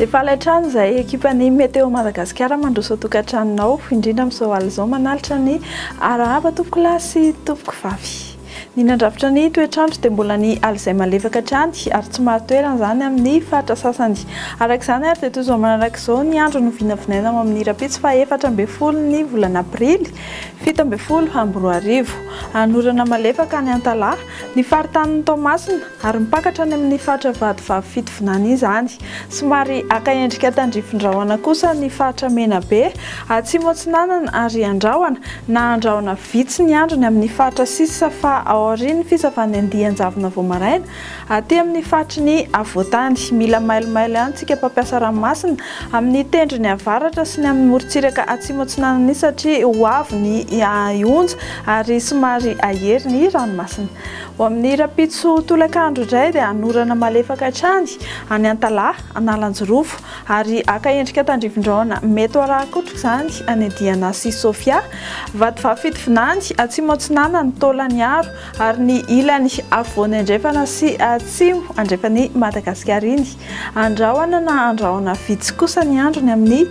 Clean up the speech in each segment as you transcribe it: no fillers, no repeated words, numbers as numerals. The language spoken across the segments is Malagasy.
Dia falatrano izay ekipan'ny Météo Madagasikara mandroso tokantranonao indrindra amin'izao alina izao manalitra ny arahaba tompoko lahy sy tompoko vavy. Ny nandrafitra ny toetrandro dia mbola ny alina izay malefaka hatrany ary tsy maro toerana izany amin'ny faritra sasany. Araka izany ary dia toy izao manaraka izao ny andro no vinavinaina ao amin'ny rapitso fa 14 ny volana aprily 17 amby 2000. Anorana malefaka any Antalaha ny faritanin'ny Toamasina ary mipakatra any amin'ny faritra Vadivavy Fitovinany izany. Somary aka endrika tandrifin-drahona kosa ny faritra Menabe, Atsimo Atsinanana ary Andrahoana na Andrahoana vitsy ny andro ny amin'ny faritra sisa fa ao aorian'ny fisavany Andianjavona Voamaraina aty amin'ny faritry ny Avoatany. Mila mailomailo ihany tsika mpampiasa ranomasina amin'ny tendrony avaratra sy ny amin'ny morontsiraka Atsimo Atsinanana satria ho avy ny onja ary somary ahery ny ranomasina. Ho amin'ny rapitso tolakandro indray dia anorana malefaka hatrany any Antalaha, Analanjorofo ary aka endrika tandrifin-drahona mety ho araha-kotrika izany any Diana sy Sofia, Vadivavy Fitovinany, Atsimo Atsinanana, Taolagnaro ary ny ilany Avoana Andrefana sy Atsimo Andrefany Madagasikara iny. Andrahoana na Andrahoana vitsy kosa ny androny amin'ny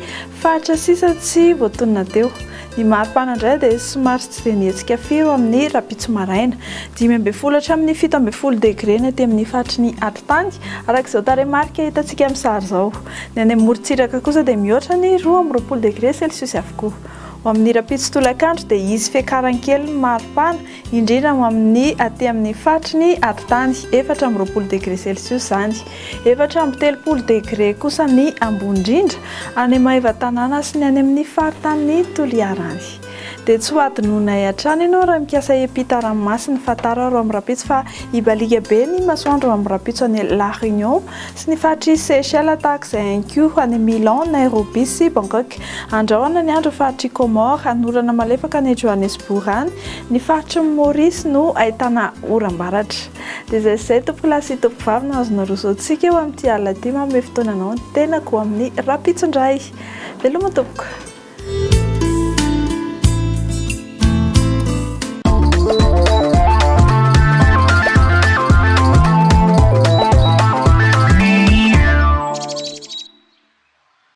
faritra sisa tsy voatonona teo. Ny maripana indray dia somary tsy dia nihetsika firy amin'ny rapitso maraina 12 hatramin'ny 17 degré ny aty amin'ny faritry ny Atitany arak'izao tarehimarika hitantsika amin'ny sary izao. Ny any amin'ny morontsiraka kosa dia mihoatra ny 12 degré celsius avokoa. Ho amin'ny rapitso tolakandro dia izy fiakaran-kely ny maripana indrindra ho amin'ny aty amin'ny faritry ny Atitany 14 degré celsius izany. 13 degré kosa ny ambony indrindra any Maivatanana sy ny any amin'ny faritanin'ny Toliarany. Dia tsy ho adinonay hatrany ianao raha mikasa epita ranomasina fa tara ro amin'ny rapitso fa ibaliga be ny masoandro amin'ny rapitso any La Réunion sy ny faritry Seychelles tahaka izay ihany koa any Milan, Nairobi sy Bangkok. Andrahoana ny andro faritry Comore, anorana malefaka any Johannesburg any, ny faritry Maurice no ahitana oram-baratra. Dia izay tompoko lahy sy tompoko vavy no azona rosoantsika eo amin'ity alina ity manome fotoananao ny tenako amin'ny rapitso indray. Veloma tompoko.